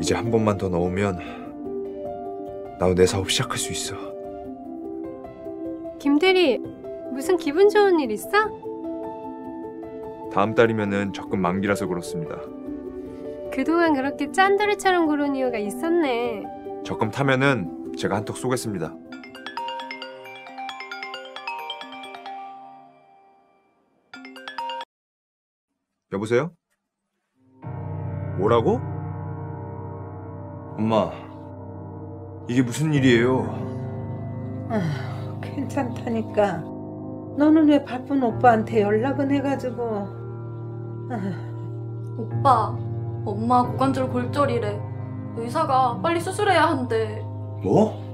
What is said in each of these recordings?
이제 한 번만 더 넣으면 나도 내 사업 시작할 수 있어. 김대리, 무슨 기분 좋은 일 있어? 다음 달이면은 적금 만기라서 그렇습니다. 그동안 그렇게 짠돌이처럼 구른 이유가 있었네. 적금 타면은 제가 한턱 쏘겠습니다. 여보세요? 뭐라고? 엄마, 이게 무슨 일이에요? 괜찮다니까. 너는 왜 바쁜 오빠한테 연락은 해가지고. 오빠, 엄마 고관절 골절이래. 의사가 빨리 수술해야 한대. 뭐?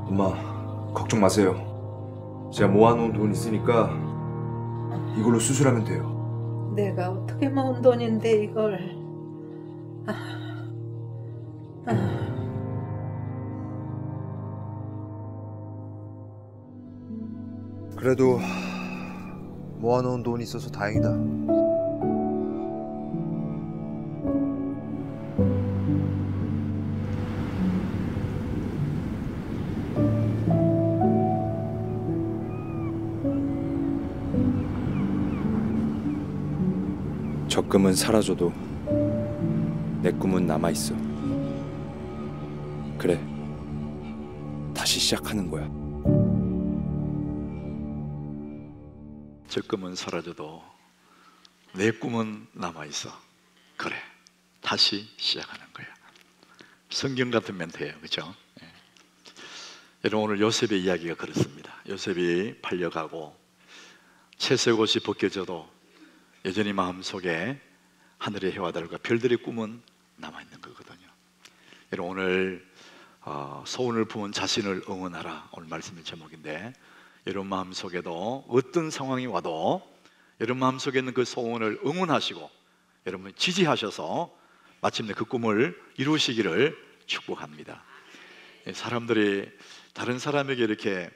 엄마, 걱정 마세요. 제가 모아놓은 돈 있으니까 이걸로 수술하면 돼요. 내가 어떻게 모은 돈인데 이걸. 그래도 모아놓은 돈이 있어서 다행이다. 적금은 사라져도 내 꿈은 남아있어. 그래, 다시 시작하는 거야. 적금은 사라져도 내 꿈은 남아있어. 그래, 다시 시작하는 거야. 성경 같은 멘트예요, 그렇죠? 예. 여러분, 오늘 요셉의 이야기가 그렇습니다. 요셉이 팔려가고 채색 옷이 벗겨져도 여전히 마음속에 하늘의 해와달과 별들의 꿈은 남아있는 거거든요. 여러분, 오늘 소원을 품은 자신을 응원하라, 오늘 말씀의 제목인데, 여러분 마음속에도 어떤 상황이 와도 여러분 마음속에 있는 그 소원을 응원하시고 여러분 지지하셔서 마침내 그 꿈을 이루시기를 축복합니다. 사람들이 다른 사람에게 이렇게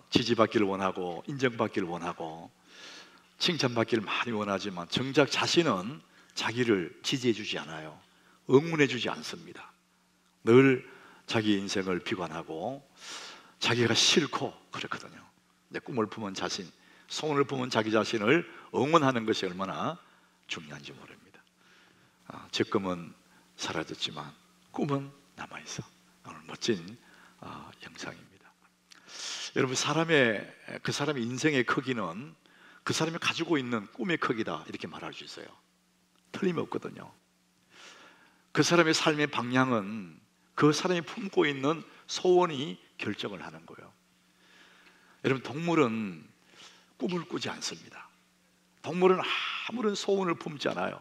지지받기를 원하고 인정받기를 원하고 칭찬받기를 많이 원하지만 정작 자신은 자기를 지지해 주지 않아요. 응원해 주지 않습니다. 늘 자기 인생을 비관하고 자기가 싫고 그렇거든요. 내 꿈을 품은 자신, 소원을 품은 자기 자신을 응원하는 것이 얼마나 중요한지 모릅니다. 적금은 사라졌지만 꿈은 남아있어. 오늘 멋진 영상입니다. 여러분, 그 사람의 인생의 크기는 그 사람이 가지고 있는 꿈의 크기다, 이렇게 말할 수 있어요. 틀림없거든요. 그 사람의 삶의 방향은 그 사람이 품고 있는 소원이 결정을 하는 거예요. 여러분, 동물은 꿈을 꾸지 않습니다. 동물은 아무런 소원을 품지 않아요.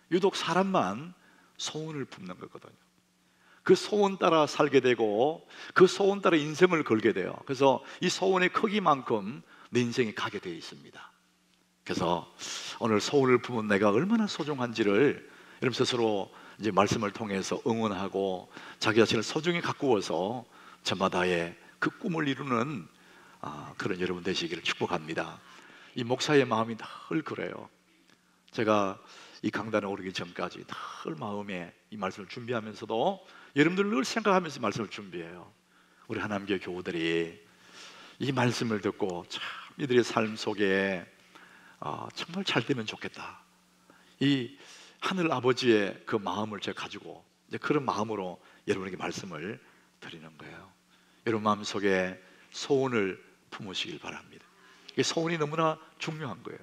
유독 사람만 소원을 품는 거거든요. 그 소원 따라 살게 되고 그 소원 따라 인생을 걸게 돼요. 그래서 이 소원의 크기만큼 내 인생이 가게 되어 있습니다. 그래서 오늘 소원을 품은 내가 얼마나 소중한지를 여러분 스스로 이제 말씀을 통해서 응원하고 자기 자신을 소중히 가꾸어서 저마다의 그 꿈을 이루는 그런 여러분 되시기를 축복합니다. 이 목사의 마음이 늘 그래요. 제가 이 강단에 오르기 전까지 늘 마음에 이 말씀을 준비하면서도 여러분들 늘 생각하면서 말씀을 준비해요. 우리 하나님교회 교우들이 이 말씀을 듣고 참 이들의 삶 속에 정말 잘 되면 좋겠다, 이 하늘 아버지의 그 마음을 제가 가지고 이제 그런 마음으로 여러분에게 말씀을 드리는 거예요. 여러분 마음속에 소원을 품으시길 바랍니다. 이 소원이 너무나 중요한 거예요.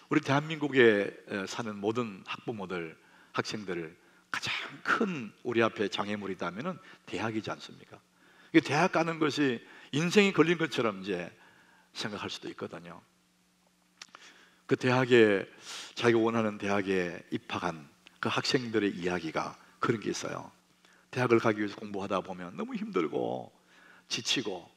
우리 대한민국에 사는 모든 학부모들, 학생들을 가장 큰 우리 앞에 장애물이 있다면 대학이지 않습니까? 대학 가는 것이 인생이 걸린 것처럼 이제 생각할 수도 있거든요. 그 대학에, 자기가 원하는 대학에 입학한 그 학생들의 이야기가 그런 게 있어요. 대학을 가기 위해서 공부하다 보면 너무 힘들고 지치고,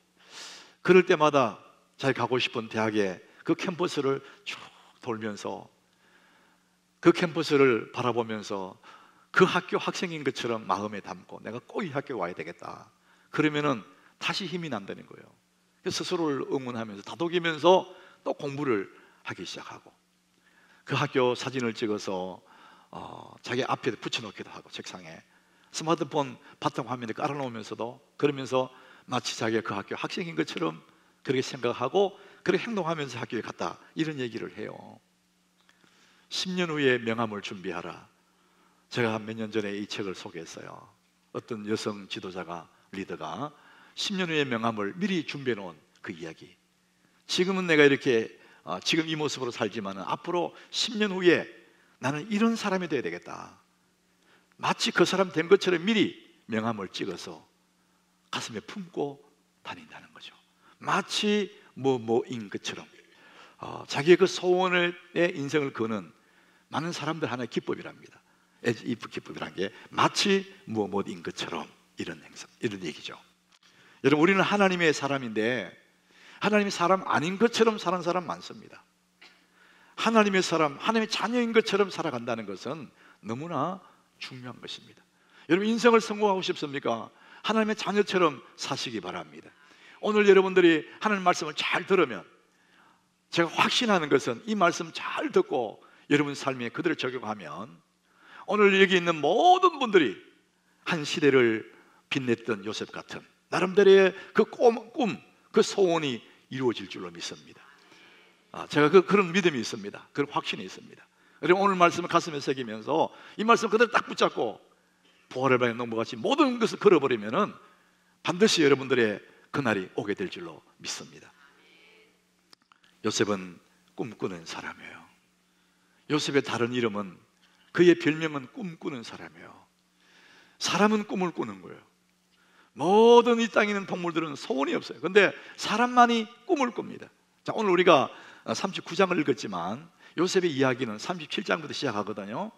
그럴 때마다 자기 가고 싶은 대학의 그 캠퍼스를 쭉 돌면서 그 캠퍼스를 바라보면서 그 학교 학생인 것처럼 마음에 담고 내가 꼭 이 학교에 와야 되겠다, 그러면은 다시 힘이 난다는 거예요. 스스로를 응원하면서 다독이면서 또 공부를 하기 시작하고, 그 학교 사진을 찍어서 자기 앞에 붙여놓기도 하고, 책상에 스마트폰 바탕 화면에 깔아놓으면서도, 그러면서 마치 자기가 그 학교 학생인 것처럼 그렇게 생각하고 그렇게 행동하면서 학교에 갔다, 이런 얘기를 해요. 10년 후에 명함을 준비하라. 제가 몇 년 전에 이 책을 소개했어요. 어떤 여성 지도자가, 리더가 10년 후에 명함을 미리 준비해 놓은 그 이야기. 지금은 내가 이렇게 지금 이 모습으로 살지만 앞으로 10년 후에 나는 이런 사람이 돼야 되겠다. 마치 그 사람 된 것처럼 미리 명함을 찍어서 가슴에 품고 다닌다는 거죠. 마치 뭐인 것처럼 자기의 그 소원의 인생을 거는 많은 사람들 하나의 기법이랍니다. 이 기법이란 게 마치 뭐인 것처럼, 이런 행사, 이런 얘기죠. 여러분, 우리는 하나님의 사람인데 하나님의 사람 아닌 것처럼 사는 사람 많습니다. 하나님의 사람, 하나님의 자녀인 것처럼 살아간다는 것은 너무나 중요한 것입니다. 여러분, 인생을 성공하고 싶습니까? 하나님의 자녀처럼 사시기 바랍니다. 오늘 여러분들이 하나님 말씀을 잘 들으면, 제가 확신하는 것은 이 말씀 잘 듣고 여러분 삶에 그대로 적용하면 오늘 여기 있는 모든 분들이 한 시대를 빛냈던 요셉 같은 나름대로의 그 꿈, 그 소원이 이루어질 줄로 믿습니다. 제가 그런 믿음이 있습니다. 그런 확신이 있습니다. 그리고 오늘 말씀을 가슴에 새기면서 이 말씀 그대로 딱 붙잡고 부활의 방에 농부같이 모든 것을 걸어버리면은 반드시 여러분들의 그날이 오게 될 줄로 믿습니다. 요셉은 꿈꾸는 사람이에요. 요셉의 다른 이름은, 그의 별명은 꿈꾸는 사람이에요. 사람은 꿈을 꾸는 거예요. 모든 이 땅에 있는 동물들은 소원이 없어요. 근데 사람만이 꿈을 꿉니다. 자, 오늘 우리가 39장을 읽었지만 요셉의 이야기는 37장부터 시작하거든요.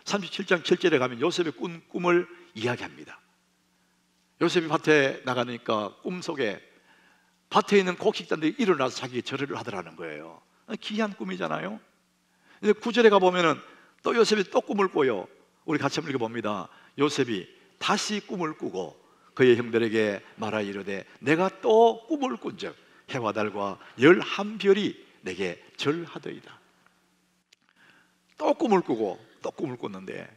37장 7절에 가면 요셉의 꿈을 이야기합니다. 요셉이 밭에 나가니까 꿈속에 밭에 있는 곡식단들이 일어나서 자기의 절을 하더라는 거예요. 기이한 꿈이잖아요. 이제 9절에 가보면은 또 요셉이 또 꿈을 꿔요. 우리 같이 한번 읽어봅니다. 요셉이 다시 꿈을 꾸고 그의 형들에게 말하 이르되 내가 또 꿈을 꾼즉 해와 달과 11별이 내게 절하더이다. 또 꿈을 꾸고 또 꿈을 꿨는데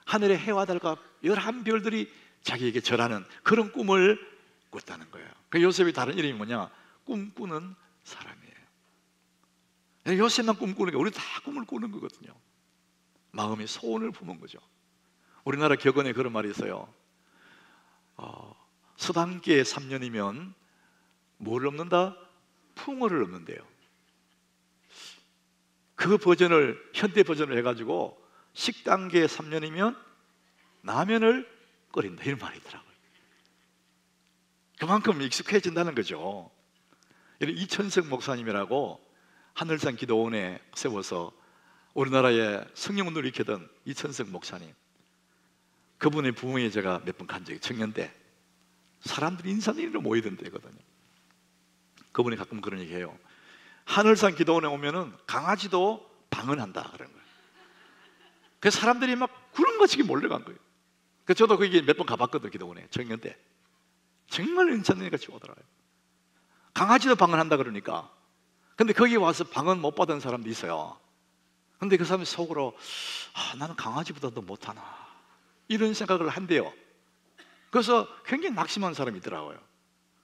하늘의 해와 달과 11별들이 자기에게 절하는 그런 꿈을 꿨다는 거예요. 그 요셉이 다른 이름이 뭐냐? 꿈꾸는 사람이에요. 요셉만 꿈꾸는 게, 우리 다 꿈을 꾸는 거거든요. 마음의 소원을 품은 거죠. 우리나라 격언에 그런 말이 있어요. 서당계 3년이면 뭘 넘는다? 풍어를 넘는데요. 그 버전을, 현대 버전을 해가지고 식당계 3년이면 라면을 끓인다, 이런 말이 있더라고요. 그만큼 익숙해진다는 거죠. 이천석 목사님이라고 하늘산 기도원에 세워서 우리나라의 성령운동을 일으키던 이천석 목사님, 그분의 부흥에 제가 몇 번 간 적이, 청년 때 사람들이 인산인으로 모이던 때거든요. 그분이 가끔 그런 얘기해요. 하늘산 기도원에 오면은 강아지도 방언한다 그런 거예요. 그래서 사람들이 막 구름같이 몰려간 거예요. 그래서 저도 거기 몇 번 가봤거든요. 기도원에 청년 때. 정말 인산인같이 오더라고요. 강아지도 방언한다 그러니까. 근데 거기 와서 방언 못 받은 사람도 있어요. 근데 그 사람이 속으로 나는 강아지보다도 못하나, 이런 생각을 한대요. 그래서 굉장히 낙심한 사람이 있더라고요.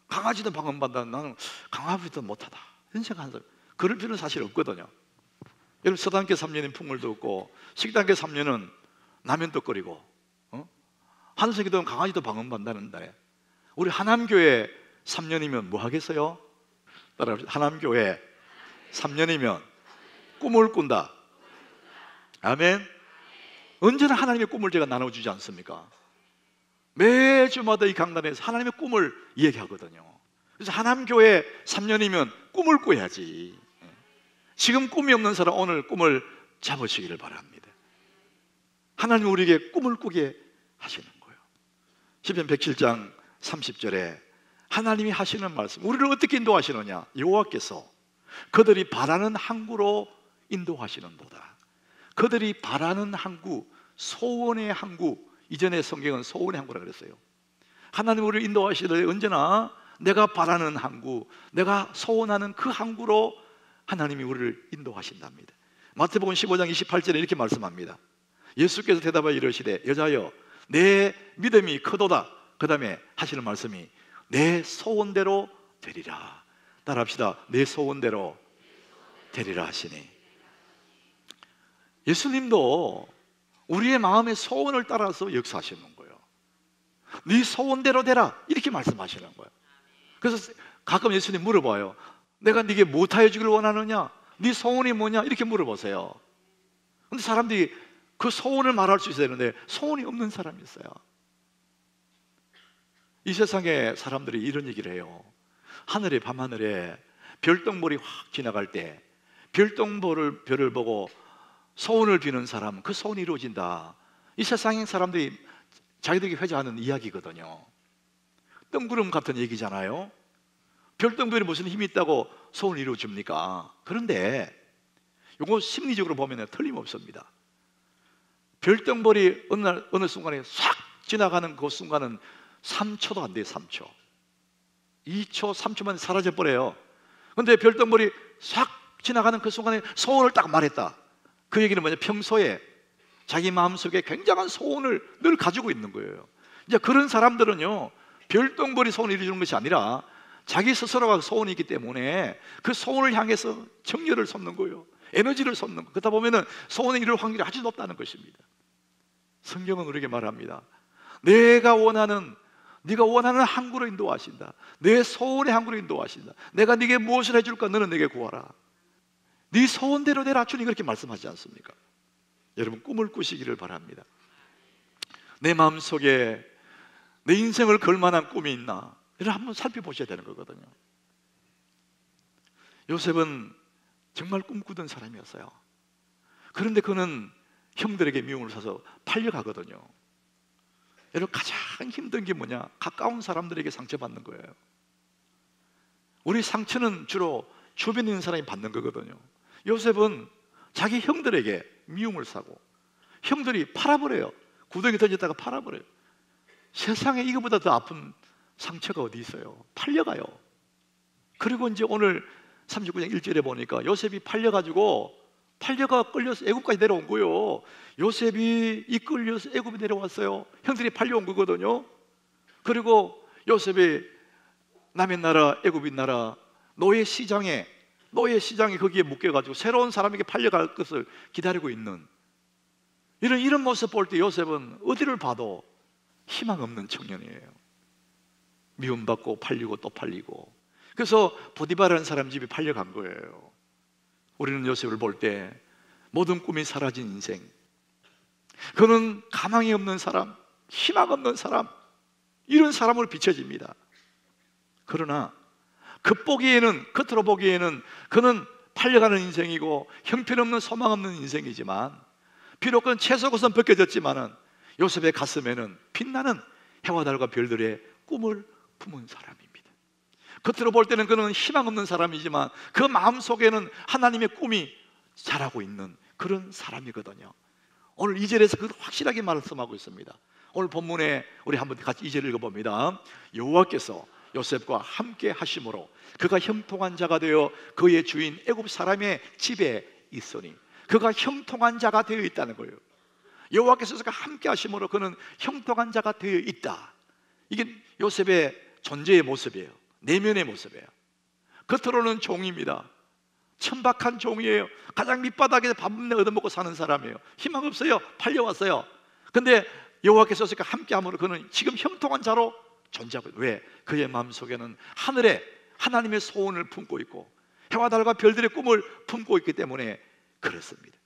강아지도 방언 받다, 나는 강아지보다 못하다, 이런 생각하는 사람. 그럴 필요는 사실 없거든요. 여러분, 서당계 3년은 풍물도 없고 식당계 3년은 라면도 끓이고 하늘색 기도는 강아지도 방언 받는다는데, 우리 하남교회 3년이면 뭐 하겠어요? 따라합시다. 하남교회 3년이면 꿈을 꾼다. 아멘. 언제나 하나님의 꿈을 제가 나눠주지 않습니까? 매주마다 이 강단에서 하나님의 꿈을 얘기하거든요. 그래서 하남교회 3년이면 꿈을 꿔야지. 지금 꿈이 없는 사람 오늘 꿈을 잡으시기를 바랍니다. 하나님 우리에게 꿈을 꾸게 하시는 거예요. 시편 107장 30절에 하나님이 하시는 말씀, 우리를 어떻게 인도하시느냐? 여호와께서 그들이 바라는 항구로 인도하시는도다. 그들이 바라는 항구, 소원의 항구. 이전에 성경은 소원의 항구라 그랬어요. 하나님 우리를 인도하시되 언제나 내가 바라는 항구, 내가 소원하는 그 항구로 하나님이 우리를 인도하신답니다. 마태복음 15장 28절에 이렇게 말씀합니다. 예수께서 대답하여 이르시되 여자여 내 믿음이 크도다. 그 다음에 하시는 말씀이 내 소원대로 되리라. 따라합시다. 내 소원대로 되리라 하시니, 예수님도 우리의 마음의 소원을 따라서 역사하시는 거예요. 네 소원대로 되라 이렇게 말씀하시는 거예요. 그래서 가끔 예수님 물어봐요. 내가 네게 무엇하여 주기를 원하느냐? 네 소원이 뭐냐? 이렇게 물어보세요. 근데 사람들이 그 소원을 말할 수 있어야 되는데 소원이 없는 사람이 있어요. 이 세상에 사람들이 이런 얘기를 해요. 하늘에, 밤하늘에 별똥별이 확 지나갈 때 별을 보고 소원을 비는 사람, 그 소원이 이루어진다. 이 세상의 사람들이 자기들에게 회자하는 이야기거든요. 뜬구름 같은 얘기잖아요. 별똥별이 무슨 힘이 있다고 소원을 이루어줍니까? 그런데 이거 심리적으로 보면 틀림없습니다. 별똥별이 어느 순간에 싹 지나가는 그 순간은 3초도 안 돼요. 3초 2초, 3초만 사라져버려요. 그런데 별똥별이 싹 지나가는 그 순간에 소원을 딱 말했다. 그 얘기는 뭐냐? 평소에 자기 마음속에 굉장한 소원을 늘 가지고 있는 거예요. 이제 그런 사람들은요, 별똥별이 소원을 이루는 것이 아니라 자기 스스로가 소원이 있기 때문에 그 소원을 향해서 정열을 쏟는 거예요. 에너지를 쏟는 거예요. 그러다 보면은 소원을 이룰 확률이 아주 높다는 것입니다. 성경은 우리에게 말합니다. 네가 원하는 항구로 인도하신다. 내 소원의 항구로 인도하신다. 내가 네게 무엇을 해줄까? 너는 내게 구하라. 네 소원대로 되라. 주님 그렇게 말씀하지 않습니까? 여러분, 꿈을 꾸시기를 바랍니다. 내 마음속에 내 인생을 걸 만한 꿈이 있나? 이를 한번 살펴보셔야 되는 거거든요. 요셉은 정말 꿈꾸던 사람이었어요. 그런데 그는 형들에게 미움을 사서 팔려가거든요. 여러분, 가장 힘든 게 뭐냐? 가까운 사람들에게 상처받는 거예요. 우리 상처는 주로 주변에 있는 사람이 받는 거거든요. 요셉은 자기 형들에게 미움을 사고 형들이 팔아버려요. 구덩이 던졌다가 팔아버려요. 세상에 이거보다 더 아픈 상처가 어디 있어요? 팔려가요. 그리고 이제 오늘 39장 1절에 보니까 요셉이 팔려가 끌려서 애굽까지 내려온 거예요. 요셉이 이끌려서 애굽에 내려왔어요. 형들이 팔려온 거거든요. 그리고 요셉이 남의 나라, 애굽인 나라 노예 시장에 거기에 묶여가지고 새로운 사람에게 팔려갈 것을 기다리고 있는 이런 모습 볼 때 요셉은 어디를 봐도 희망 없는 청년이에요. 미움받고 팔리고 또 팔리고. 그래서 보디바라는 사람 집에 팔려간 거예요. 우리는 요셉을 볼 때 모든 꿈이 사라진 인생, 그는 가망이 없는 사람, 희망 없는 사람, 이런 사람으로 비춰집니다. 그러나 겉으로 보기에는 그는 팔려가는 인생이고 형편없는 소망 없는 인생이지만, 비록 그는 채석옷은 벗겨졌지만은 요셉의 가슴에는 빛나는 해와 달과 별들의 꿈을 품은 사람입니다. 겉으로 볼 때는 그는 희망 없는 사람이지만 그 마음속에는 하나님의 꿈이 자라고 있는 그런 사람이거든요. 오늘 2절에서 그걸 확실하게 말씀하고 있습니다. 오늘 본문에 우리 한번 같이 2절 읽어봅니다. 여호와께서 요셉과 함께 하심으로 그가 형통한 자가 되어 그의 주인 애굽 사람의 집에 있으니, 그가 형통한 자가 되어 있다는 거예요. 여호와께서 함께 하심으로 그는 형통한 자가 되어 있다. 이게 요셉의 존재의 모습이에요. 내면의 모습이에요. 겉으로는 종입니다. 천박한 종이에요. 가장 밑바닥에서 밥 얻어먹고 사는 사람이에요. 희망 없어요. 팔려왔어요. 근데 여호와께서 함께 함으로 그는 지금 형통한 자로 존재하고 있어요. 왜? 그의 마음속에는 하늘에 하나님의 소원을 품고 있고 해와 달과 별들의 꿈을 품고 있기 때문에 그렇습니다.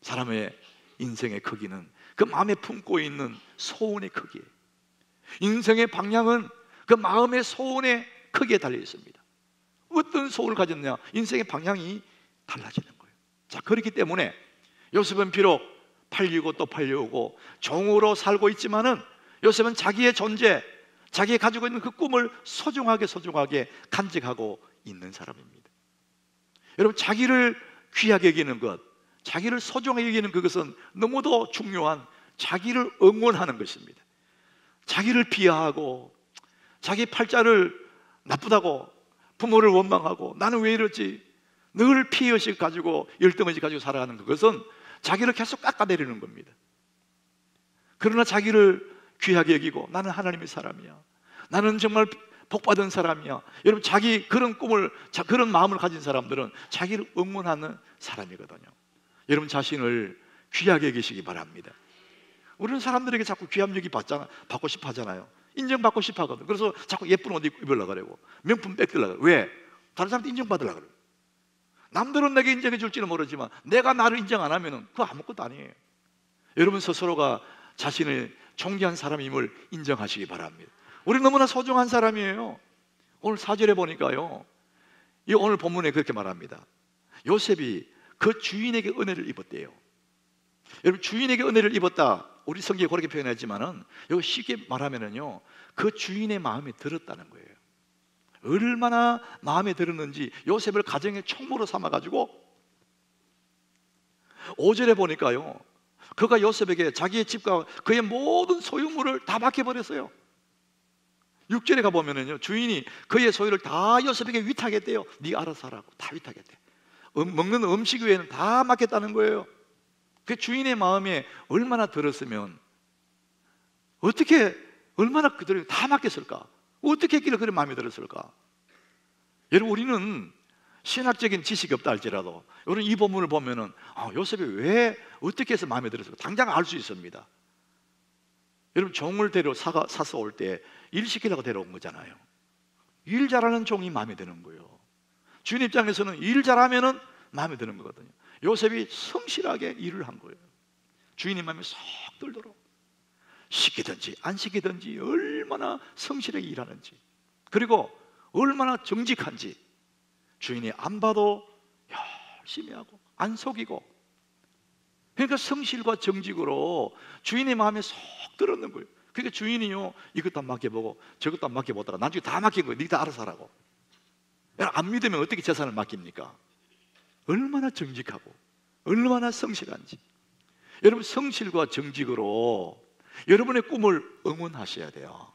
사람의 인생의 크기는 그 마음에 품고 있는 소원의 크기예요. 인생의 방향은 그 마음의 소원의 크기에 달려 있습니다. 어떤 소원을 가졌느냐, 인생의 방향이 달라지는 거예요. 자, 그렇기 때문에 요셉은 비록 팔리고 또 팔려오고 종으로 살고 있지만은 요셉은 자기의 존재, 자기가 가지고 있는 그 꿈을 소중하게 간직하고 있는 사람입니다. 여러분, 자기를 귀하게 여기는 것, 자기를 소중하게 여기는 그것은 너무도 중요한 자기를 응원하는 것입니다. 자기를 비하하고 자기 팔자를 나쁘다고 부모를 원망하고 나는 왜 이러지? 늘 피해의식 가지고 열등의식 가지고 살아가는 그것은 자기를 계속 깎아내리는 겁니다. 그러나 자기를 귀하게 여기고 나는 하나님의 사람이야, 나는 정말 복받은 사람이야. 여러분, 자기 그런 꿈을, 그런 마음을 가진 사람들은 자기를 응원하는 사람이거든요. 여러분 자신을 귀하게 여기시기 바랍니다. 우리는 사람들에게 자꾸 귀함 여기 받고 싶어 하잖아요. 인정받고 싶어 하거든. 그래서 자꾸 예쁜 옷 입으려고 그러고 명품 뺏기려고 그러고. 왜? 다른 사람한테 인정받으려고 그래요. 남들은 내게 인정해 줄지는 모르지만 내가 나를 인정 안 하면 그거 아무것도 아니에요. 여러분 스스로가 자신의 존귀한 사람임을 인정하시기 바랍니다. 우리 너무나 소중한 사람이에요. 오늘 4절에 보니까요, 이 오늘 본문에 그렇게 말합니다. 요셉이 그 주인에게 은혜를 입었대요. 여러분, 주인에게 은혜를 입었다, 우리 성경에 그렇게 표현했지만은 이거 쉽게 말하면은요, 그 주인의 마음에 들었다는 거예요. 얼마나 마음에 들었는지 요셉을 가정의 총무로 삼아가지고 5절에 보니까요, 그가 요셉에게 자기의 집과 그의 모든 소유물을 다 맡겨버렸어요. 6절에 가보면은요, 주인이 그의 소유를 다 요셉에게 위탁했대요. 네가 알아서 하라고 다 위탁했대. 먹는 음식 외에는 다 맡겼다는 거예요. 그 주인의 마음에 얼마나 들었으면 어떻게, 얼마나 그들에게 다 맡겼을까? 어떻게 했길래 그런 마음에 들었을까? 여러분, 우리는 신학적인 지식이 없다 할지라도 여러분 이 본문을 보면은 요셉이 왜 어떻게 해서 마음에 들었을까? 당장 알 수 있습니다. 여러분, 종을 사서 올 때 일 시키려고 데려온 거잖아요. 일 잘하는 종이 마음에 드는 거예요. 주인 입장에서는 일 잘하면은 마음에 드는 거거든요. 요셉이 성실하게 일을 한 거예요. 주인의 마음에 쏙 들도록 시키든지 안 시키든지 얼마나 성실하게 일하는지, 그리고 얼마나 정직한지 주인이 안 봐도 열심히 하고 안 속이고, 그러니까 성실과 정직으로 주인의 마음에 쏙 들었는 거예요. 그러니까 주인이요, 이것도 안 맡겨보고 저것도 안 맡겨보다가 나중에 다 맡긴 거예요. 네가 다 알아서 하라고. 안 믿으면 어떻게 재산을 맡깁니까? 얼마나 정직하고 얼마나 성실한지. 여러분, 성실과 정직으로 여러분의 꿈을 응원하셔야 돼요.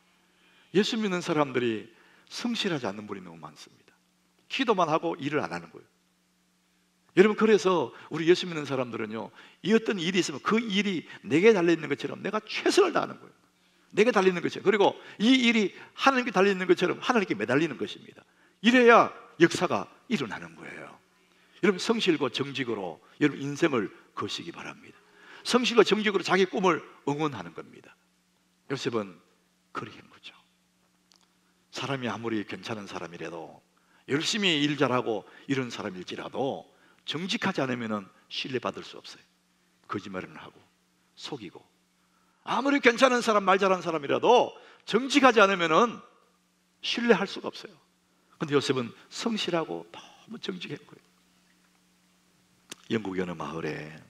예수 믿는 사람들이 성실하지 않는 분이 너무 많습니다. 기도만 하고 일을 안 하는 거예요. 여러분, 그래서 우리 예수 믿는 사람들은요, 이 어떤 일이 있으면 그 일이 내게 달려있는 것처럼 내가 최선을 다하는 거예요. 내게 달리는 것이에요. 그리고 이 일이 하나님께 달려있는 것처럼 하나님께 매달리는 것입니다. 이래야 역사가 일어나는 거예요. 여러분, 성실과 정직으로 여러분 인생을 거시기 바랍니다. 성실과 정직으로 자기 꿈을 응원하는 겁니다. 요셉은 그렇게 한 거죠. 사람이 아무리 괜찮은 사람이라도, 열심히 일 잘하고 이런 사람일지라도 정직하지 않으면 신뢰받을 수 없어요. 거짓말을 하고 속이고, 아무리 괜찮은 사람, 말 잘하는 사람이라도 정직하지 않으면 신뢰할 수가 없어요. 그런데 요셉은 성실하고 너무 정직한 거예요. 영국의 어느 마을에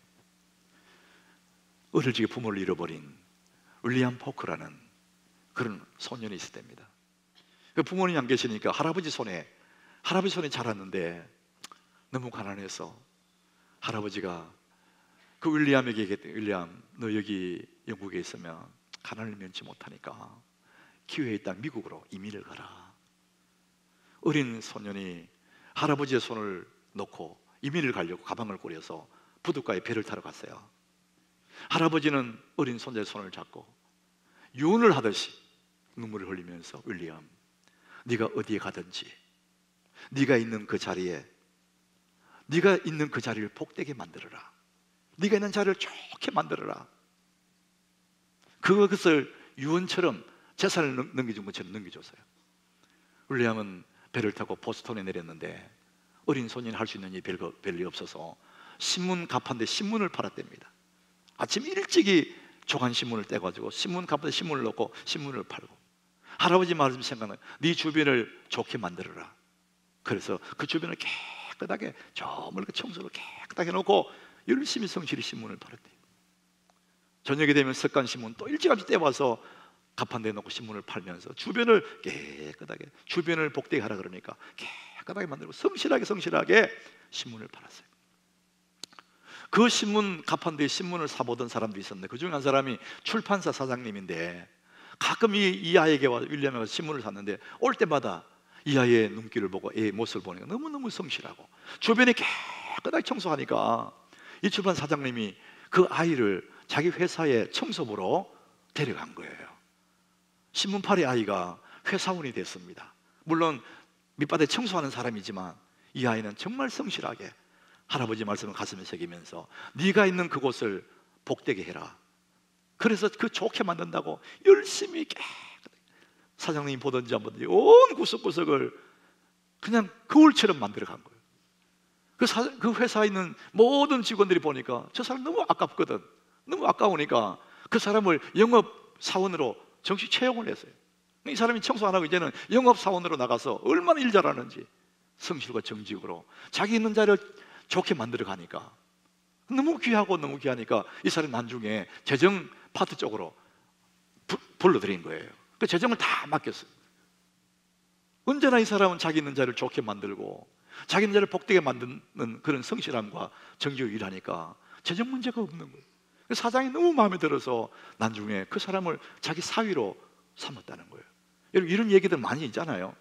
어릴 적에 부모를 잃어버린 윌리엄 포크라는 그런 소년이 있을 때입니다. 그 부모님이 안 계시니까 할아버지 손에 자랐는데 너무 가난해서 할아버지가 그 윌리엄에게 얘기했대요. 윌리엄, 너 여기 영국에 있으면 가난을 면치 못하니까 기회에 있다 미국으로 이민을 가라. 어린 소년이 할아버지의 손을 놓고 이민을 가려고 가방을 꾸려서 부둣가에 배를 타러 갔어요. 할아버지는 어린 손자의 손을 잡고 유언을 하듯이 눈물을 흘리면서, 윌리엄, 네가 어디에 가든지 네가 있는 그 자리를 복되게 만들어라. 네가 있는 자리를 좋게 만들어라. 그것을 유언처럼 재산을 넘겨준 것처럼 넘겨줬어요. 윌리엄은 배를 타고 보스턴에 내렸는데 어린 소년이 할 수 있는 일이 별리 없어서 신문 가판대 신문을 팔았답니다. 아침 일찍이 조간신문을 떼가지고 신문 가판대 신문을 넣고 신문을 팔고, 할아버지 말씀 생각나요. 네 주변을 좋게 만들어라. 그래서 그 주변을 깨끗하게 저물게 청소를 깨끗하게 해놓고 열심히 성실히 신문을 팔았대요. 저녁이 되면 석간신문 또 일찌감치 떼와서 가판대에 놓고 신문을 팔면서 주변을 깨끗하게, 주변을 복되게 하라 그러니까 깨끗하게 만들고 성실하게 신문을 팔았어요. 그 신문 가판대에 신문을 사보던 사람도 있었는데 그 중에 한 사람이 출판사 사장님인데, 가끔 이 아이에게 와서 윌리엄에 가서 신문을 샀는데 올 때마다 이 아이의 눈길을 보고 애의 모습을 보니까 너무너무 성실하고 주변에 깨끗하게 청소하니까 이 출판 사장님이 그 아이를 자기 회사에 청소부로 데려간 거예요. 신문팔이 아이가 회사원이 됐습니다. 물론 밑바닥에 청소하는 사람이지만 이 아이는 정말 성실하게 할아버지 말씀을 가슴에 새기면서 네가 있는 그곳을 복되게 해라. 그래서 그 좋게 만든다고 열심히 깨끗하게 사장님이 보든지 안 보든지 온 구석구석을 그냥 거울처럼 만들어 간 거예요. 그 회사에 있는 모든 직원들이 보니까 저 사람 너무 아깝거든. 너무 아까우니까 그 사람을 영업사원으로 정식 채용을 했어요. 이 사람이 청소 안 하고 이제는 영업사원으로 나가서 얼마나 일 잘하는지 성실과 정직으로 자기 있는 자리를 좋게 만들어 가니까 너무 귀하고 너무 귀하니까 이 사람이 나중에 재정 파트 쪽으로 불러들인 거예요. 그 재정을 다 맡겼어요. 언제나 이 사람은 자기 있는 자리를 좋게 만들고 자기 있는 자리를 복되게 만드는 그런 성실함과 정직으로 일하니까 재정 문제가 없는 거예요. 사장이 너무 마음에 들어서 나중에 그 사람을 자기 사위로 삼았다는 거예요. 여러분 이런 얘기들 많이 있잖아요.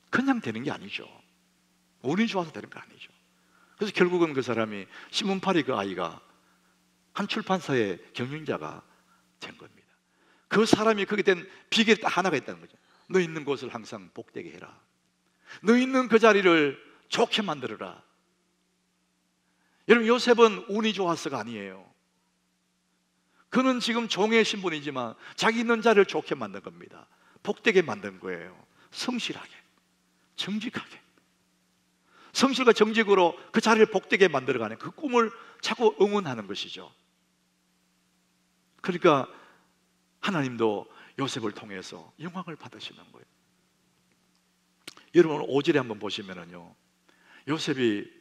그냥 되는 게 아니죠. 운이 좋아서 되는 거 아니죠. 그래서 결국은 그 사람이 신문팔이 그 아이가 한 출판사의 경영자가 된 겁니다. 그 사람이 그게 된 비결이 딱 하나가 있다는 거죠. 너 있는 곳을 항상 복되게 해라. 너 있는 그 자리를 좋게 만들어라. 여러분 요셉은 운이 좋아서가 아니에요. 그는 지금 종의 신분이지만 자기 있는 자리를 좋게 만든 겁니다. 복되게 만든 거예요. 성실하게, 정직하게, 성실과 정직으로 그 자리를 복되게 만들어가는 그 꿈을 자꾸 응원하는 것이죠. 그러니까 하나님도 요셉을 통해서 영광을 받으시는 거예요. 여러분 5절에 한번 보시면은요, 요셉이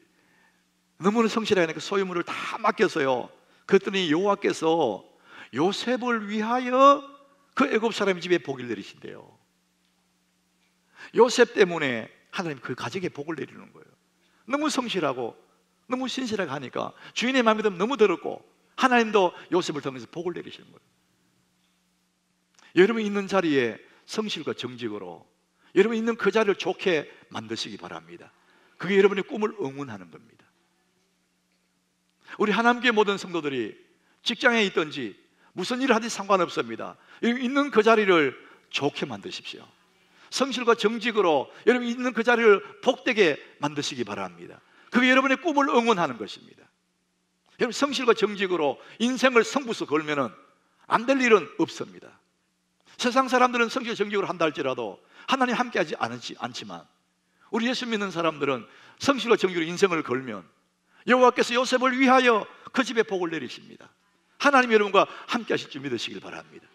너무나 성실하니까 소유물을 다 맡겼어요. 그랬더니 여호와께서 요셉을 위하여 그 애굽 사람 집에 복을 내리신대요. 요셉 때문에 하나님 그 가족에 복을 내리는 거예요. 너무 성실하고 너무 신실하게 하니까 주인의 마음에 너무 들었고 하나님도 요셉을 통해서 복을 내리시는 거예요. 여러분 있는 자리에 성실과 정직으로 여러분 있는 그 자리를 좋게 만드시기 바랍니다. 그게 여러분의 꿈을 응원하는 겁니다. 우리 하나님교회 모든 성도들이 직장에 있든지 무슨 일을 하든지 상관없습니다. 있는 그 자리를 좋게 만드십시오. 성실과 정직으로 여러분 있는 그 자리를 복되게 만드시기 바랍니다. 그게 여러분의 꿈을 응원하는 것입니다. 여러분 성실과 정직으로 인생을 성부수 걸면은 안 될 일은 없습니다. 세상 사람들은 성실과 정직으로 한다 할지라도 하나님 함께하지 않지만 우리 예수 믿는 사람들은 성실과 정직으로 인생을 걸면 여호와께서 요셉을 위하여 그 집에 복을 내리십니다. 하나님 여러분과 함께 하실 줄 믿으시길 바랍니다.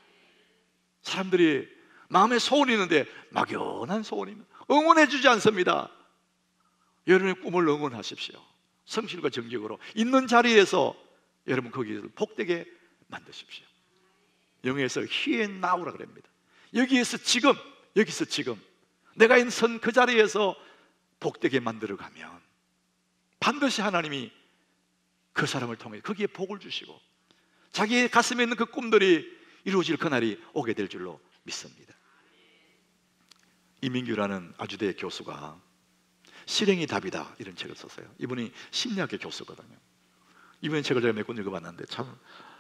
사람들이 마음에 소원이 있는데 막연한 소원이면 응원해 주지 않습니다. 여러분의 꿈을 응원하십시오. 성실과 정직으로 있는 자리에서 여러분 거기를 복되게 만드십시오. 영어에서 here and now라 그럽니다. 여기서 지금 내가 있는 그 자리에서 복되게 만들어가면 반드시 하나님이 그 사람을 통해 거기에 복을 주시고 자기의 가슴에 있는 그 꿈들이 이루어질 그날이 오게 될 줄로 믿습니다. 이민규라는 아주대 교수가 실행이 답이다 이런 책을 썼어요. 이분이 심리학의 교수거든요. 이분의 책을 제가 몇 권 읽어봤는데 참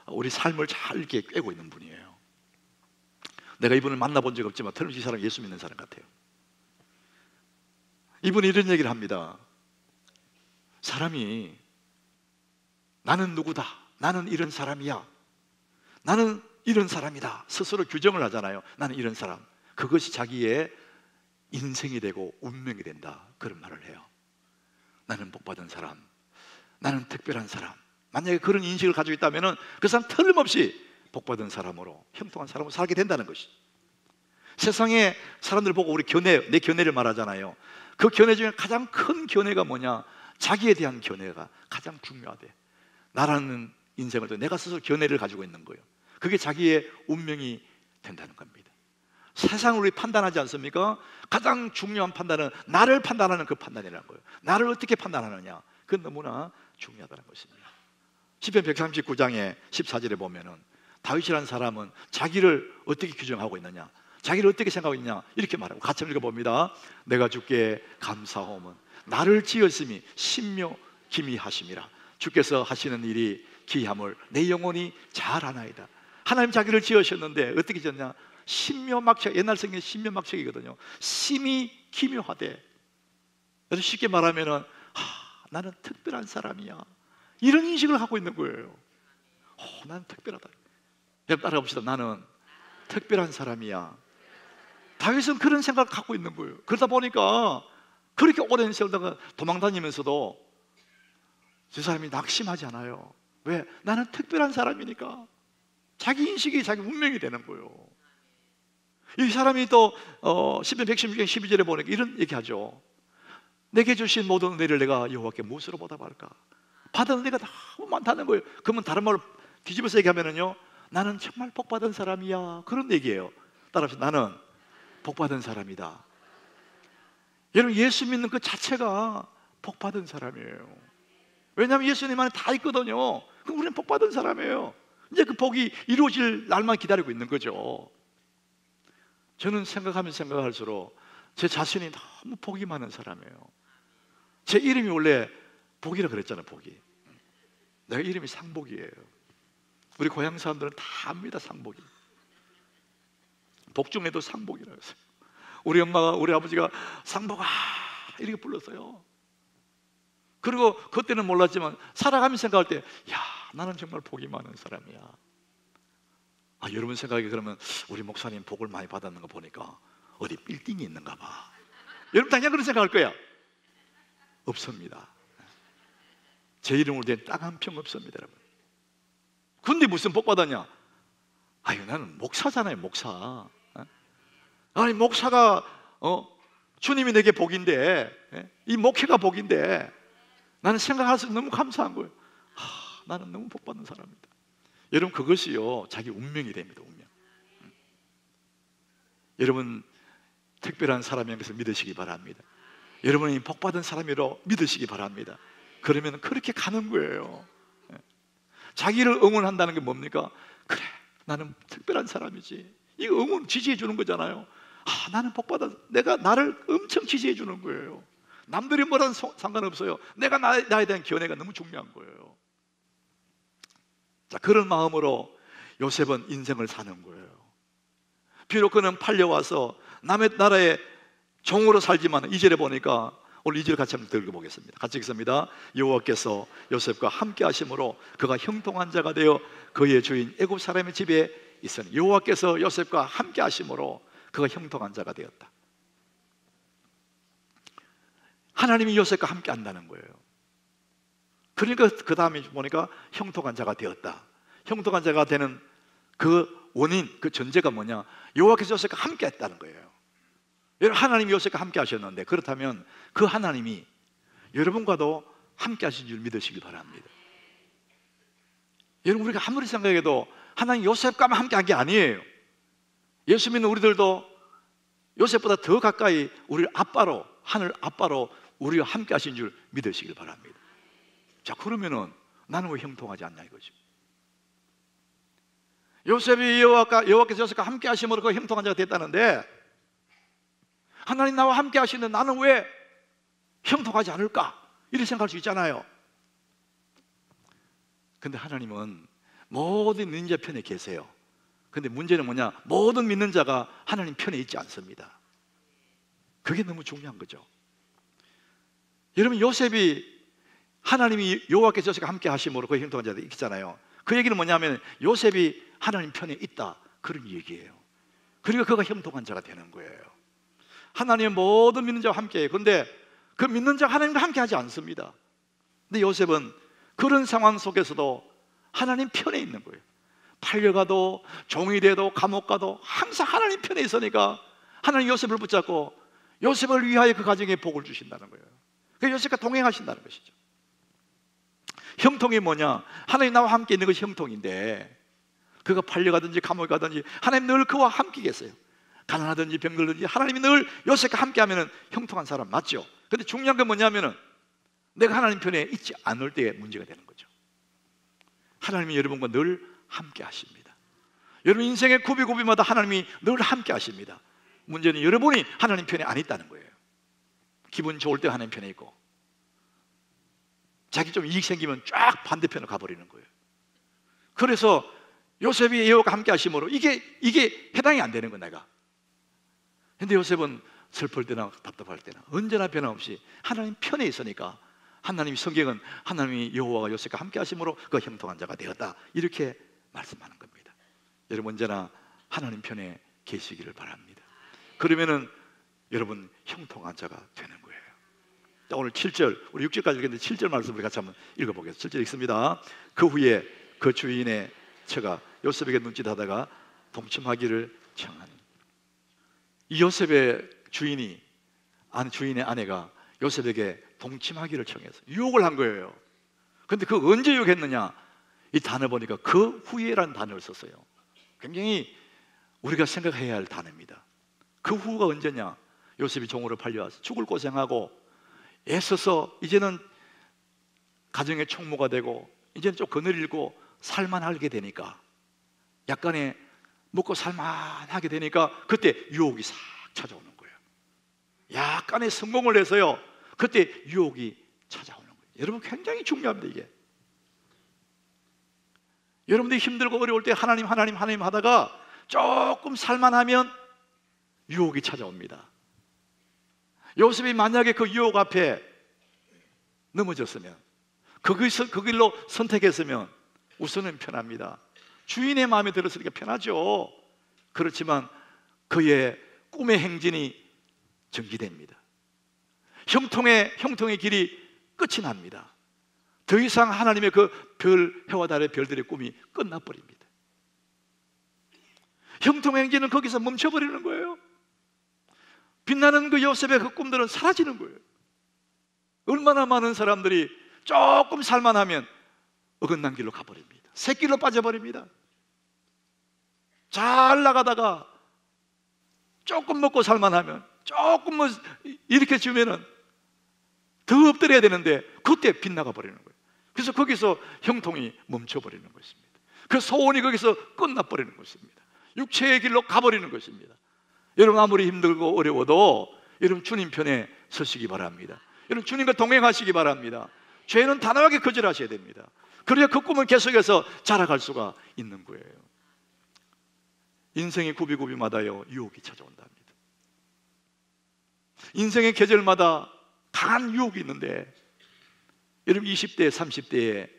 우리 삶을 잘 이렇게 꿰고 있는 분이에요. 내가 이분을 만나본 적 없지만 틀림없이 이 사람 예수 믿는 사람 같아요. 이분이 이런 얘기를 합니다. 사람이 나는 누구다, 나는 이런 사람이야, 나는 이런 사람이다 스스로 규정을 하잖아요. 나는 이런 사람. 그것이 자기의 인생이 되고 운명이 된다 그런 말을 해요. 나는 복받은 사람, 나는 특별한 사람. 만약에 그런 인식을 가지고 있다면 그 사람 틀림없이 복받은 사람으로 형통한 사람으로 살게 된다는 것이죠. 세상에 사람들 보고 우리 내 견해를 말하잖아요. 그 견해 중에 가장 큰 견해가 뭐냐? 자기에 대한 견해가 가장 중요하대. 나라는 인생을 내가 스스로 견해를 가지고 있는 거예요. 그게 자기의 운명이 된다는 겁니다. 세상을 우리 판단하지 않습니까? 가장 중요한 판단은 나를 판단하는 그 판단이라는 거예요. 나를 어떻게 판단하느냐, 그건 너무나 중요하다는 것입니다. 시편 139장의 14절에 보면은 다윗이라는 사람은 자기를 어떻게 규정하고 있느냐, 자기를 어떻게 생각하고 있느냐 이렇게 말하고, 같이 읽어봅니다. 내가 주께 감사하오면 나를 지었음이 신묘 기미하심이라. 주께서 하시는 일이 기함을 내 영혼이 잘 아나이다. 하나님 자기를 지으셨는데 어떻게 지었냐? 신묘막책, 옛날 성경에 신묘막책이거든요. 심히 기묘하대. 그래서 쉽게 말하면은 나는 특별한 사람이야, 이런 인식을 갖고 있는 거예요. 나는 특별하다. 여러분 따라갑시다. 나는 특별한 사람이야. 다윗은 그런 생각을 갖고 있는 거예요. 그러다 보니까 그렇게 오랜 세월다가 도망다니면서도 저 사람이 낙심하지 않아요. 왜? 나는 특별한 사람이니까. 자기 인식이 자기 운명이 되는 거예요. 이 사람이 또 시편 116편 12절에 보니까 이런 얘기하죠. 내게 주신 모든 은혜를 내가 여호와께 무엇으로 보답할까? 받은 은혜가 너무 많다는 거예요. 그러면 다른 말로 뒤집어서 얘기하면은요, 나는 정말 복받은 사람이야, 그런 얘기예요. 따라서 나는 복받은 사람이다. 여러분, 예수 믿는 그 자체가 복받은 사람이에요. 왜냐하면 예수님 안에 다 있거든요. 그럼 우리는 복받은 사람이에요. 이제 그 복이 이루어질 날만 기다리고 있는 거죠. 저는 생각하면 생각할수록 제 자신이 너무 복이 많은 사람이에요. 제 이름이 원래 복이라 그랬잖아요. 복이. 내가 이름이 상복이에요. 우리 고향 사람들은 다 압니다. 상복이. 복 중에도 상복이라고 했어요. 우리 엄마가, 우리 아버지가 상복아 이렇게 불렀어요. 그리고 그때는 몰랐지만 살아가면서 생각할 때, 야, 나는 정말 복이 많은 사람이야. 여러분 생각에 그러면 우리 목사님 복을 많이 받았는 거 보니까 어디 빌딩이 있는가 봐. 여러분 당연히 그런 생각할 거야. 없습니다. 제 이름으로 된 땅 한 평 없습니다, 여러분. 근데 무슨 복 받았냐? 나는 목사잖아요, 목사. 아니, 목사가 주님이 내게 복인데, 이 목회가 복인데, 나는 생각할수록 너무 감사한 거예요. 나는 너무 복 받는 사람이다. 여러분, 그것이요 자기 운명이 됩니다. 운명. 여러분 특별한 사람인 것을 믿으시기 바랍니다. 여러분이 복 받은 사람이로 믿으시기 바랍니다. 그러면 그렇게 가는 거예요. 자기를 응원한다는 게 뭡니까? 그래, 나는 특별한 사람이지. 이거 응원, 지지해 주는 거잖아요. 나는 복 받아, 내가 나를 엄청 지지해 주는 거예요. 남들이 뭐라든 상관없어요. 내가 나에 대한 견해가 너무 중요한 거예요. 자, 그런 마음으로 요셉은 인생을 사는 거예요. 비록 그는 팔려와서 남의 나라에 종으로 살지만 2절에 보니까, 오늘 2절 같이 한번 읽어보겠습니다. 같이 읽습니다. 여호와께서 요셉과 함께 하심으로 그가 형통한 자가 되어 그의 주인 애굽 사람의 집에 있으니, 여호와께서 요셉과 함께 하심으로 그가 형통한 자가 되었다. 하나님이 요셉과 함께 한다는 거예요. 그러니까 그 다음에 보니까 형통한 자가 되었다. 형통한 자가 되는 그 원인, 그 전제가 뭐냐? 여호와께서 요셉과 함께 했다는 거예요. 여러분, 하나님이 요셉과 함께 하셨는데, 그렇다면 그 하나님이 여러분과도 함께 하신 줄 믿으시기 바랍니다. 여러분, 우리가 아무리 생각해도 하나님 요셉과만 함께 한 게 아니에요. 예수 믿는 우리들도 요셉보다 더 가까이 우리를 아빠로, 하늘 아빠로 우리와 함께 하신 줄 믿으시길 바랍니다. 자, 그러면은 나는 왜 형통하지 않냐 이거죠. 요셉이 여호와께서 요셉과 함께 하심으로 그 형통한 자가 됐다는데, 하나님 나와 함께 하시는데 나는 왜 형통하지 않을까? 이렇게 생각할 수 있잖아요. 근데 하나님은 모든 믿는 자 편에 계세요. 근데 문제는 뭐냐? 모든 믿는 자가 하나님 편에 있지 않습니다. 그게 너무 중요한 거죠. 여러분, 요셉이 하나님이 여호와께서 요셉과 함께 하심으로 그 형통한 자가 있잖아요. 그 얘기는 뭐냐면 요셉이 하나님 편에 있다, 그런 얘기예요. 그러니까 그가 형통한 자가 되는 거예요. 하나님은 모든 믿는 자와 함께 해요. 그런데 그 믿는 자가 하나님과 함께 하지 않습니다. 근데 요셉은 그런 상황 속에서도 하나님 편에 있는 거예요. 팔려가도, 종이 돼도, 감옥 가도 항상 하나님 편에 있으니까 하나님 요셉을 붙잡고 요셉을 위하여 그 가정에 복을 주신다는 거예요. 그래서 요셉과 동행하신다는 것이죠. 형통이 뭐냐? 하나님 나와 함께 있는 것이 형통인데, 그가 팔려가든지 감옥에 가든지 하나님 늘 그와 함께 계세요. 가난하든지 병들든지 하나님이 늘 요셉과 함께 하면 형통한 사람 맞죠? 근데 중요한 건 뭐냐면은 내가 하나님 편에 있지 않을 때에 문제가 되는 거죠. 하나님이 여러분과 늘 함께 하십니다. 여러분 인생의 고비고비마다 하나님이 늘 함께 하십니다. 문제는 여러분이 하나님 편에 안 있다는 거예요. 기분 좋을 때 하나님 편에 있고, 자기 좀 이익 생기면 쫙 반대편으로 가버리는 거예요. 그래서 요셉이 여호와가 함께 하심으로 이게 해당이 안 되는 거야, 내가. 근데 요셉은 슬플 때나 답답할 때나 언제나 변함없이 하나님 편에 있으니까, 하나님 성경은 하나님이 여호와가 요셉과 함께 하심으로 그 형통한 자가 되었다, 이렇게 말씀하는 겁니다. 여러분 언제나 하나님 편에 계시기를 바랍니다. 그러면은 여러분 형통한 자가 되는 거예요. 자, 오늘 7절, 우리 6절까지 읽었는데 7절 말씀을 같이 한번 읽어보겠습니다. 7절 읽습니다. 그 후에 그 주인의 처가 요셉에게 눈짓하다가 동침하기를 청하니. 이 요셉의 주인의 아내가 요셉에게 동침하기를 청해서 유혹을 한 거예요. 그런데 그 언제 유혹했느냐, 이 단어 보니까 그 후에라는 단어를 썼어요. 굉장히 우리가 생각해야 할 단어입니다. 그 후가 언제냐, 요셉이 종으로 팔려와서 죽을 고생하고 애써서 이제는 가정의 총무가 되고 이제는 좀 거느리고 살만하게 되니까, 약간의 먹고 살만하게 되니까 그때 유혹이 싹 찾아오는 거예요. 약간의 성공을 해서요, 그때 유혹이 찾아오는 거예요. 여러분 굉장히 중요합니다. 이게 여러분들이 힘들고 어려울 때 하나님 하다가 조금 살만하면 유혹이 찾아옵니다. 요셉이 만약에 그 유혹 앞에 넘어졌으면, 그 길로 선택했으면 우선은 편합니다. 주인의 마음에 들었으니까 편하죠. 그렇지만 그의 꿈의 행진이 전기됩니다. 형통의 길이 끝이 납니다. 더 이상 하나님의 그 해와 달의 별들의 꿈이 끝나버립니다. 형통의 행진은 거기서 멈춰버리는 거예요. 빛나는 그 요셉의 그 꿈들은 사라지는 거예요. 얼마나 많은 사람들이 조금 살만하면 어긋난 길로 가버립니다. 새길로 빠져버립니다. 잘 나가다가 조금 먹고 살만하면, 조금 뭐 이렇게 주면은 더 엎드려야 되는데 그때 빗나가 버리는 거예요. 그래서 거기서 형통이 멈춰버리는 것입니다. 그 소원이 거기서 끝나버리는 것입니다. 육체의 길로 가버리는 것입니다. 여러분 아무리 힘들고 어려워도 여러분 주님 편에 서시기 바랍니다. 여러분 주님과 동행하시기 바랍니다. 죄는 단호하게 거절하셔야 됩니다. 그래야 그 꿈을 계속해서 자라갈 수가 있는 거예요. 인생의 구비구비마다요 유혹이 찾아온답니다. 인생의 계절마다 강한 유혹이 있는데, 여러분 20대, 30대에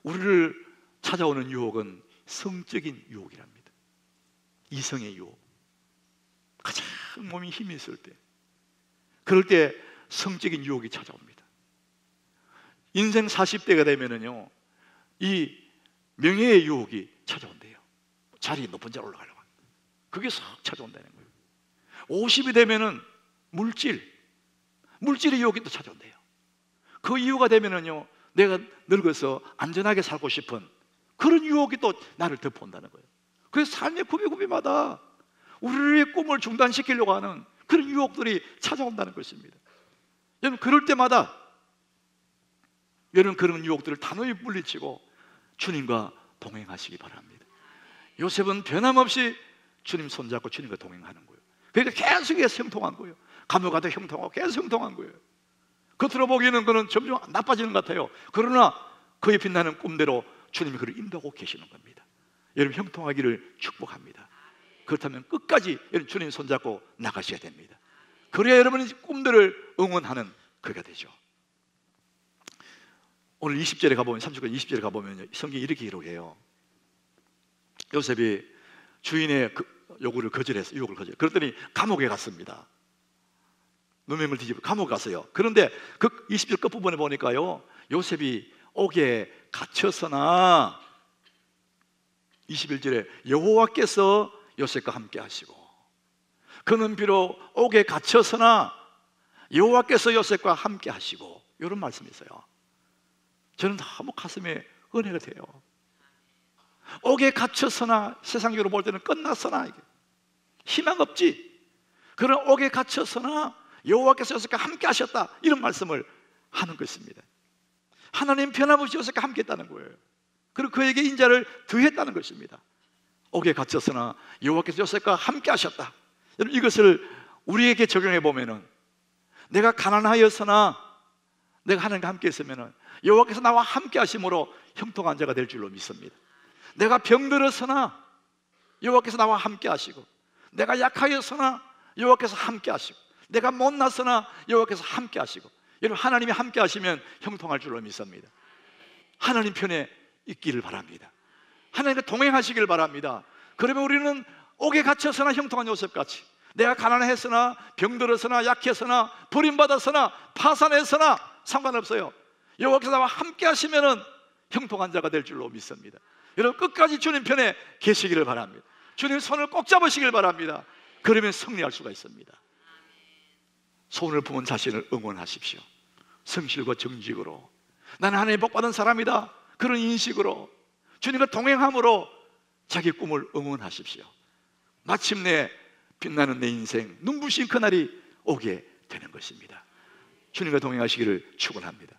우리를 찾아오는 유혹은 성적인 유혹이랍니다. 이성의 유혹. 가장 몸이 힘이 있을 때, 그럴 때 성적인 유혹이 찾아옵니다. 인생 40대가 되면은요, 이 명예의 유혹이 찾아온대요. 자리 높은 자리 올라가려고. 그게 싹 찾아온다는 거예요. 50이 되면은 물질의 유혹이 또 찾아온대요. 그 이유가 되면은요, 내가 늙어서 안전하게 살고 싶은 그런 유혹이 또 나를 덮어온다는 거예요. 그래서 삶의 구비구비마다 우리의 꿈을 중단시키려고 하는 그런 유혹들이 찾아온다는 것입니다. 여러분 그럴 때마다 여러분 그런 유혹들을 단호히 물리치고 주님과 동행하시기 바랍니다. 요셉은 변함없이 주님 손잡고 주님과 동행하는 거예요. 그러니까 계속해서 형통한 거예요. 감옥 가도 형통하고 계속 형통한 거예요. 겉으로 보기에는 그는 점점 나빠지는 것 같아요. 그러나 그의 빛나는 꿈대로 주님이 그를 인도하고 계시는 겁니다. 여러분 형통하기를 축복합니다. 그렇다면 끝까지 여러분 주님 손잡고 나가셔야 됩니다. 그래야 여러분의 꿈들을 응원하는 그가 되죠. 오늘 20절에 가보면, 30절 20절에 가보면 성경이 이렇게 기록해요. 요셉이 주인의 요구를 거절해서 유혹을 거절. 그랬더니 감옥에 갔습니다. 누명을 뒤집어 감옥에 갔어요. 그런데 그 20절 끝부분에 보니까요, 요셉이 옥에 갇혔으나 21절에 여호와께서 요셉과 함께 하시고, 그는 비록 옥에 갇혔으나 여호와께서 요셉과 함께 하시고, 이런 말씀이 있어요. 저는 너무 가슴에 은혜가 돼요. 옥에 갇혔으나, 세상적으로 볼 때는 끝났으나 이게 희망 없지. 그런 옥에 갇혔으나 여호와께서 요셉과 함께 하셨다, 이런 말씀을 하는 것입니다. 하나님 변함없이 요셉과 함께 했다는 거예요. 그리고 그에게 인자를 더했다는 것입니다. 옥에 갇혔으나 여호와께서 요셉과 함께 하셨다. 여러분, 이것을 우리에게 적용해 보면은, 내가 가난하였으나 내가 하나님과 함께 있으면은 여호와께서 나와 함께 하심으로 형통한 자가 될 줄로 믿습니다. 내가 병들었으나 여호와께서 나와 함께 하시고, 내가 약하였으나 여호와께서 함께 하시고, 내가 못났으나 여호와께서 함께 하시고, 여러분, 하나님이 함께 하시면 형통할 줄로 믿습니다. 하나님 편에 있기를 바랍니다. 하나님과 동행하시길 바랍니다. 그러면 우리는 옥에 갇혔으나 형통한 요셉같이, 내가 가난했으나 병들었으나 약했으나 버림받았으나 파산했으나 상관없어요. 여호와께서 나와 함께 하시면 형통한 자가 될 줄로 믿습니다. 여러분, 끝까지 주님 편에 계시기를 바랍니다. 주님 손을 꼭 잡으시길 바랍니다. 그러면 승리할 수가 있습니다. 소원을 품은 자신을 응원하십시오. 성실과 정직으로, 나는 하나님의 복받은 사람이다, 그런 인식으로 주님과 동행함으로 자기 꿈을 응원하십시오. 마침내 빛나는 내 인생, 눈부신 그날이 오게 되는 것입니다. 주님과 동행하시기를 축원합니다.